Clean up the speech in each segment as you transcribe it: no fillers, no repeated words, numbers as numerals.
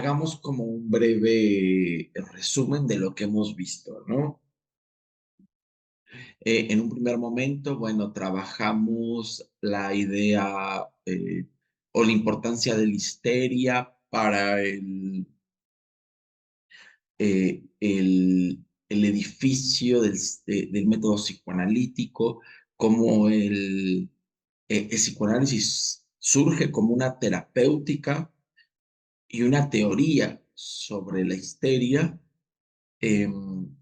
hagamos como un breve resumen de lo que hemos visto, ¿no? En un primer momento, bueno, trabajamos la idea o la importancia de la histeria para el edificio del método psicoanalítico, como el psicoanálisis surge como una terapéutica y una teoría sobre la histeria. em,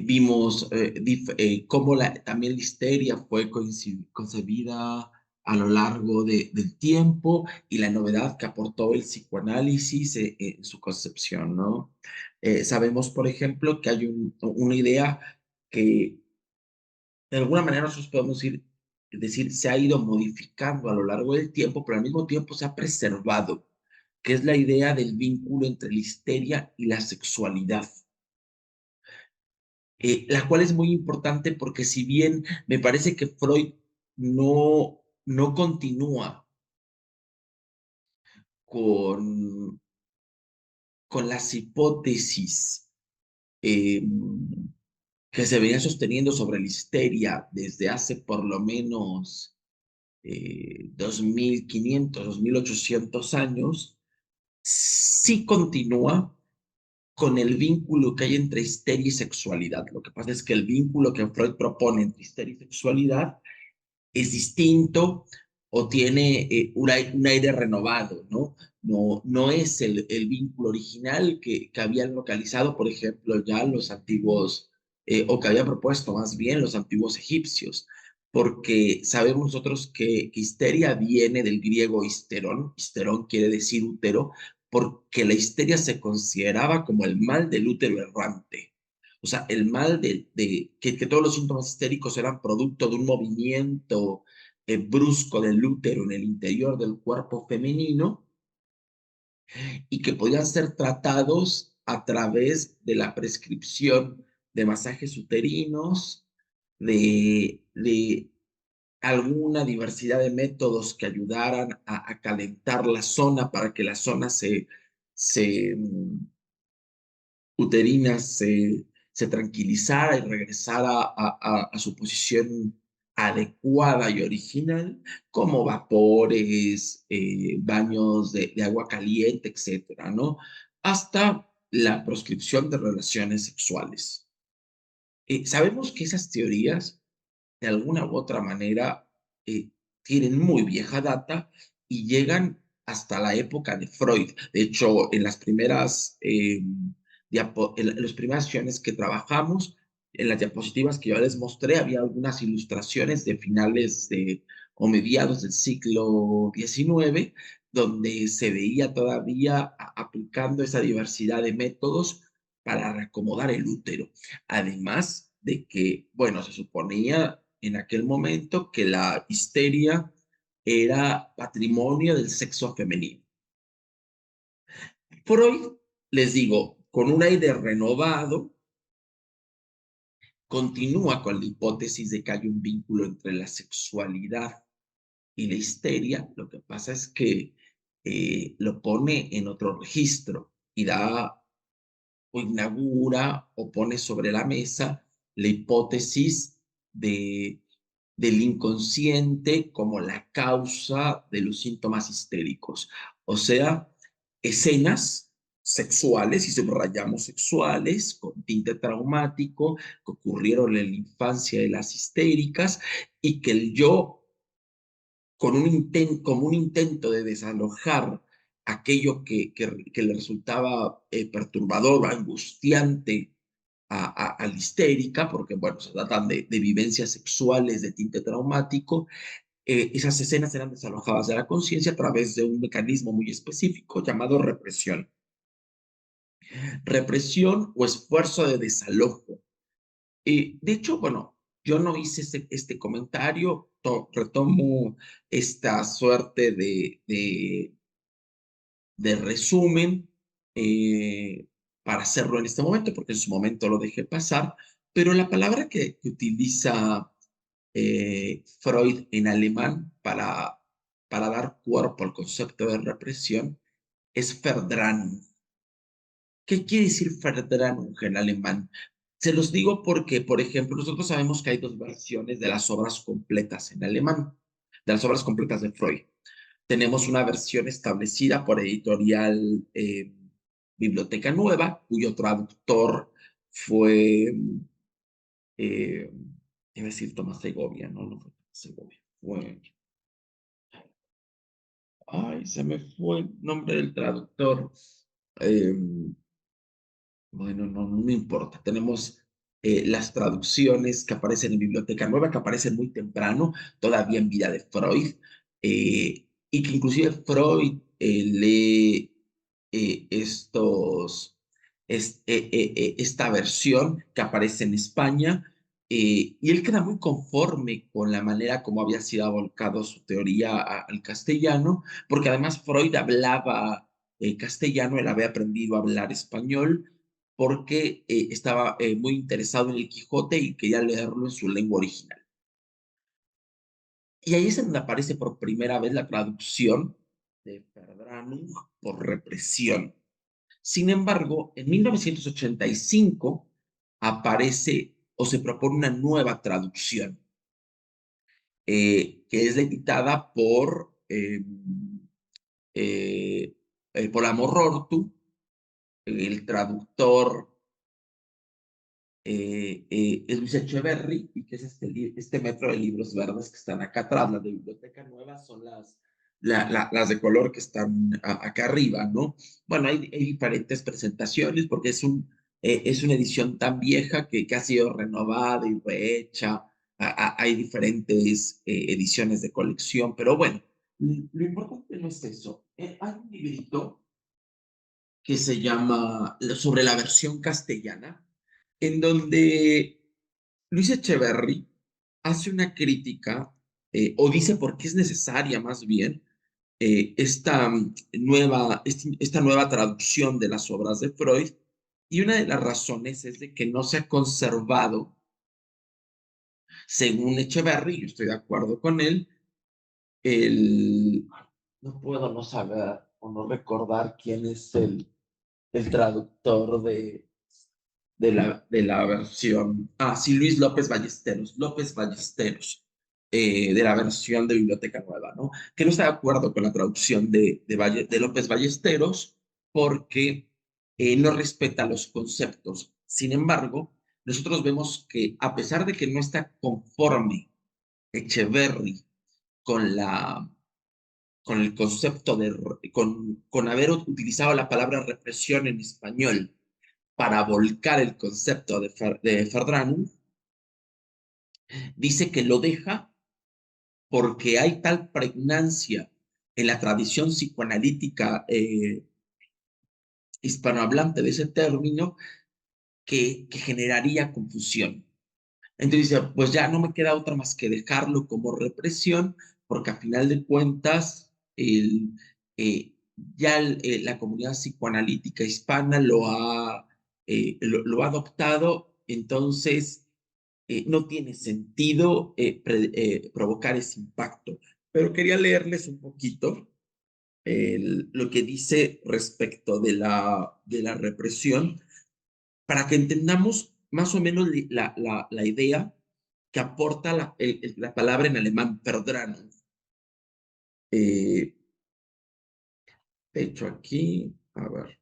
Vimos cómo también la histeria fue concebida a lo largo del tiempo y la novedad que aportó el psicoanálisis en su concepción, ¿no? Sabemos, por ejemplo, que hay una idea que de alguna manera nosotros podemos decir, se ha ido modificando a lo largo del tiempo, pero al mismo tiempo se ha preservado, que es la idea del vínculo entre la histeria y la sexualidad. La cual es muy importante porque si bien me parece que Freud no continúa con, con las hipótesis que se venían sosteniendo sobre la histeria desde hace por lo menos 2500, 2800 años, sí continúa con el vínculo que hay entre histeria y sexualidad. Lo que pasa es que el vínculo que Freud propone entre histeria y sexualidad es distinto o tiene un aire renovado, ¿no? No es el vínculo original que habían localizado, por ejemplo, ya los antiguos, o que había propuesto más bien los antiguos egipcios, porque sabemos nosotros que histeria viene del griego histerón, histerón quiere decir útero, porque la histeria se consideraba como el mal del útero errante. O sea, el mal que todos los síntomas histéricos eran producto de un movimiento brusco del útero en el interior del cuerpo femenino y que podían ser tratados a través de la prescripción de masajes uterinos, de alguna diversidad de métodos que ayudaran a calentar la zona para que la zona se uterina se tranquilizara y regresara a su posición adecuada y original, como vapores, baños de agua caliente, etcétera, ¿no? Hasta la proscripción de relaciones sexuales. Sabemos que esas teorías, de alguna u otra manera, eh, tienen muy vieja data y llegan hasta la época de Freud. De hecho, en las primeras, en las primeras sesiones que trabajamos, en las diapositivas que yo les mostré, había algunas ilustraciones de finales o mediados del siglo XIX, donde se veía todavía aplicando esa diversidad de métodos para reacomodar el útero. Además de que, bueno, se suponía en aquel momento que la histeria era patrimonio del sexo femenino. Freud, les digo, con un aire renovado, continúa con la hipótesis de que hay un vínculo entre la sexualidad y la histeria. Lo que pasa es que lo pone en otro registro y da o inaugura o pone sobre la mesa la hipótesis de, del inconsciente como la causa de los síntomas histéricos. O sea, escenas sexuales, y subrayamos sexuales, con tinte traumático, que ocurrieron en la infancia de las histéricas, y que el yo como un intento de desalojar aquello que le resultaba perturbador, angustiante a la histérica, porque, bueno, se tratan de vivencias sexuales de tinte traumático, esas escenas eran desalojadas de la conciencia a través de un mecanismo muy específico llamado represión. Represión o esfuerzo de desalojo. De hecho, bueno, yo no hice este comentario, retomo esta suerte de resumen para hacerlo en este momento, porque en su momento lo dejé pasar, pero la palabra que utiliza Freud en alemán para dar cuerpo al concepto de represión es Verdrängung. ¿Qué quiere decir Verdrängung en alemán? Se los digo porque, por ejemplo, nosotros sabemos que hay dos versiones de las obras completas en alemán, de las obras completas de Freud. Tenemos una versión establecida por editorial Biblioteca Nueva, cuyo traductor fue, eh, iba a decir Tomás Segovia, no, no fue Tomás Segovia, fue, ay, se me fue el nombre del traductor. Eh, Bueno, no me importa. Tenemos las traducciones que aparecen en Biblioteca Nueva, que aparecen muy temprano, todavía en vida de Freud, y que inclusive Freud lee esta versión que aparece en España, y él queda muy conforme con la manera como había sido volcado su teoría al castellano, porque además Freud hablaba castellano, él había aprendido a hablar español porque estaba muy interesado en el Quijote y quería leerlo en su lengua original. Y ahí es donde aparece por primera vez la traducción de Verdrängung por represión. Sin embargo, en 1985 aparece o se propone una nueva traducción, que es editada por Amorortu, el traductor es Luis Echeverry, y que es este metro de libros verdes que están acá atrás. Las de Biblioteca Nueva son las de color que están acá arriba, ¿no? Bueno, hay diferentes presentaciones porque es una edición tan vieja que ha sido renovada y rehecha. Hay diferentes ediciones de colección, pero bueno, lo importante no es eso. Hay un librito que se llama sobre la versión castellana, en donde Luis Echeverry hace una crítica, o dice por qué es necesaria más bien, esta nueva traducción de las obras de Freud, y una de las razones es de que no se ha conservado, según Echeverry, yo estoy de acuerdo con él, el... No puedo no saber o no recordar quién es el traductor de la versión, sí, Luis López Ballesteros, de la versión de Biblioteca Nueva, ¿no? Que no está de acuerdo con la traducción de López Ballesteros porque no respeta los conceptos. Sin embargo, nosotros vemos que a pesar de que no está conforme Echeverry con con el concepto con haber utilizado la palabra represión en español para volcar el concepto de Verdrängung, dice que lo deja porque hay tal pregnancia en la tradición psicoanalítica hispanohablante de ese término que generaría confusión. Entonces dice, pues ya no me queda otra más que dejarlo como represión, porque a final de cuentas eh, ya la comunidad psicoanalítica hispana lo ha adoptado, entonces no tiene sentido provocar ese impacto. Pero quería leerles un poquito lo que dice respecto de la represión para que entendamos más o menos la idea que aporta la palabra en alemán, Verdrängung. Eh, de hecho, aquí, a ver,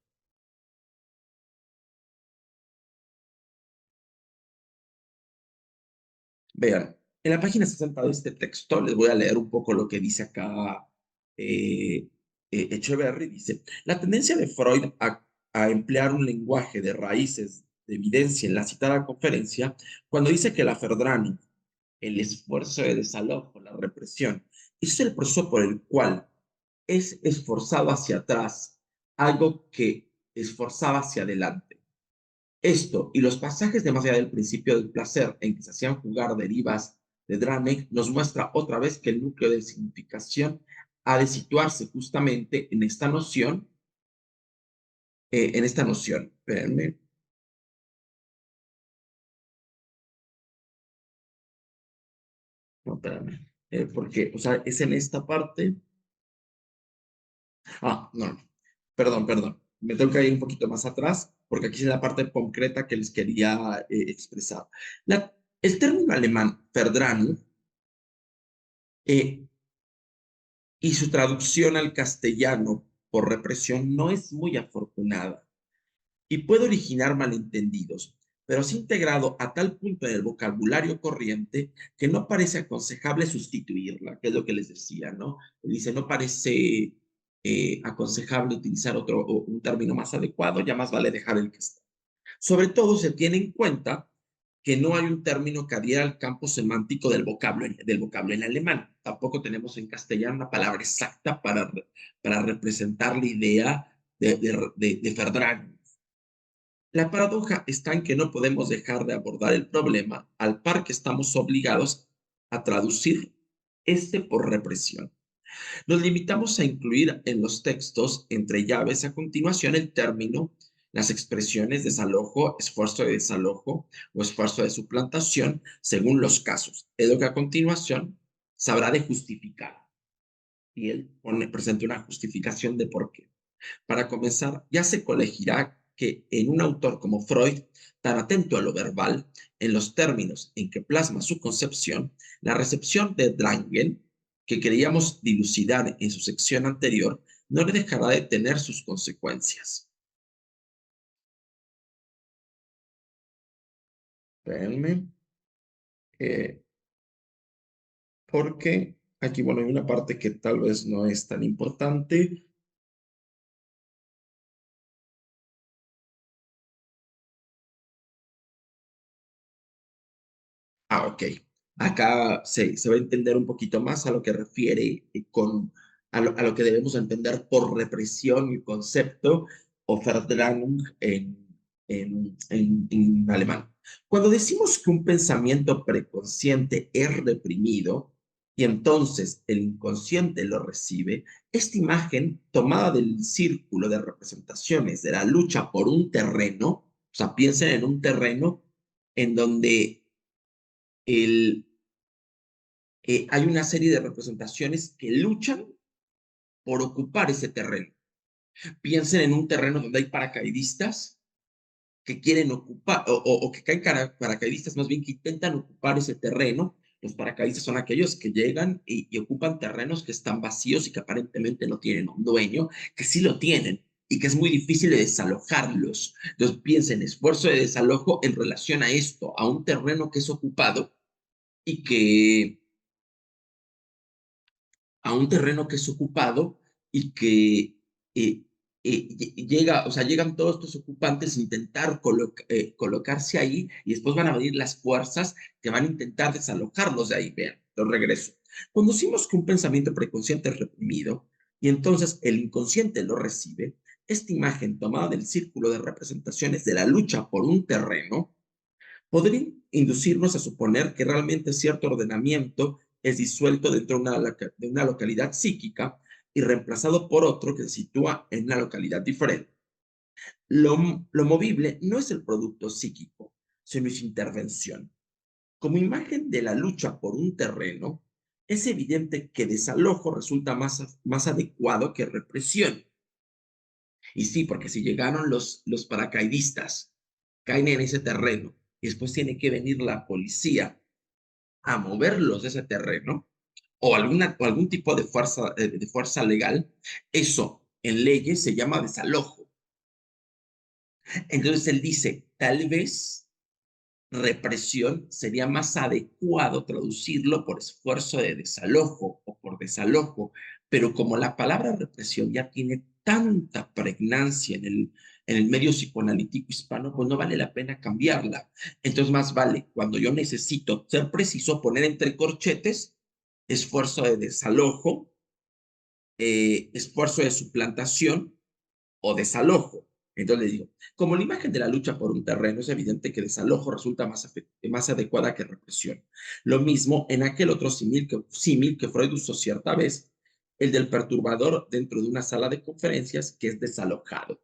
vean, en la página 60 de este texto les voy a leer un poco lo que dice acá eh, Echeverry. Dice, la tendencia de Freud a emplear un lenguaje de raíces de evidencia en la citada conferencia, cuando dice que la Verdrängung, el esfuerzo de desalojo, la represión, es el proceso por el cual es esforzado hacia atrás, algo que esforzaba hacia adelante. Esto y los pasajes de más allá del principio del placer en que se hacían jugar derivas de Dranek nos muestra otra vez que el núcleo de significación ha de situarse justamente en esta noción. Espérenme, no, espérenme, porque, o sea, es en esta parte. No, no. perdón, me tengo que ir un poquito más atrás, porque aquí es la parte concreta que les quería expresar. El término alemán Verdrang eh, y su traducción al castellano por represión no es muy afortunada y puede originar malentendidos, pero se ha integrado a tal punto en el vocabulario corriente que no parece aconsejable sustituirla, que es lo que les decía, ¿no? Dice, no parece aconsejable utilizar otro, un término más adecuado, ya más vale dejar el que está. Sobre todo se tiene en cuenta que no hay un término que adhiera al campo semántico del vocablo en alemán. Tampoco tenemos en castellano una palabra exacta para representar la idea de Verdrag. La paradoja está en que no podemos dejar de abordar el problema al par que estamos obligados a traducir este por represión. Nos limitamos a incluir en los textos entre llaves a continuación el término, las expresiones desalojo, esfuerzo de desalojo o esfuerzo de suplantación según los casos. Es lo que a continuación sabrá de justificar. Y él presenta una justificación de por qué. Para comenzar, ya se colegirá que en un autor como Freud, tan atento a lo verbal, en los términos en que plasma su concepción, la recepción de Drangel, que queríamos dilucidar en su sección anterior, no le dejará de tener sus consecuencias. Espérenme, eh, porque aquí, bueno, hay una parte que tal vez no es tan importante. Ok. Acá se va a entender un poquito más a lo que refiere a lo que debemos entender por represión y concepto o Verdrängung en alemán. Cuando decimos que un pensamiento preconsciente es reprimido y entonces el inconsciente lo recibe, esta imagen tomada del círculo de representaciones de la lucha por un terreno, o sea, piensen en un terreno en donde el, hay una serie de representaciones que luchan por ocupar ese terreno. Piensen en un terreno donde hay paracaidistas que quieren ocupar, o que caen paracaidistas más bien que intentan ocupar ese terreno. Los paracaidistas son aquellos que llegan y ocupan terrenos que están vacíos y que aparentemente no tienen un dueño, que sí lo tienen y que es muy difícil de desalojarlos. Entonces piensen, esfuerzo de desalojo en relación a esto, a un terreno que es ocupado y que a un terreno que es ocupado y que eh, llega, o sea, llegan todos estos ocupantes a intentar colocarse ahí y después van a venir las fuerzas que van a intentar desalojarlos de ahí. Vean, lo regreso. Cuando decimos que un pensamiento preconsciente es reprimido y entonces el inconsciente lo recibe, esta imagen tomada del círculo de representaciones de la lucha por un terreno podría inducirnos a suponer que realmente cierto ordenamiento es disuelto dentro de una localidad psíquica y reemplazado por otro que se sitúa en una localidad diferente. Lo movible no es el producto psíquico, sino su intervención. Como imagen de la lucha por un terreno, es evidente que desalojo resulta más adecuado que represión. Y sí, porque si llegaron los paracaidistas, caen en ese terreno y después tiene que venir la policía a moverlos de ese terreno o algún tipo de fuerza legal, eso en leyes se llama desalojo. Entonces él dice, tal vez represión sería más adecuado traducirlo por esfuerzo de desalojo o por desalojo, pero como la palabra represión ya tiene tanta pregnancia en el medio psicoanalítico hispano, pues no vale la pena cambiarla. Entonces más vale, cuando yo necesito ser preciso, poner entre corchetes esfuerzo de desalojo, esfuerzo de suplantación o desalojo. Entonces le digo, como la imagen de la lucha por un terreno es evidente que desalojo resulta más adecuada que represión. Lo mismo en aquel otro símil que Freud usó cierta vez, el del perturbador dentro de una sala de conferencias que es desalojado.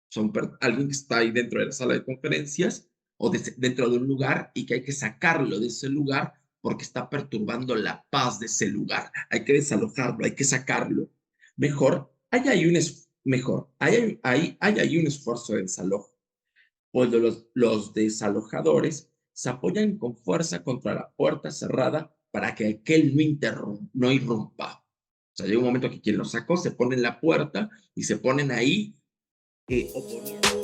Son alguien que está ahí dentro de la sala de conferencias o dentro de un lugar y que hay que sacarlo de ese lugar porque está perturbando la paz de ese lugar. Hay que desalojarlo, hay que sacarlo. Mejor, hay ahí mejor. Hay ahí un esfuerzo de desalojo, pues los desalojadores se apoyan con fuerza contra la puerta cerrada para que aquel no irrumpa. O sea, llega un momento que quien los sacó se pone en la puerta y se ponen ahí oponiendo.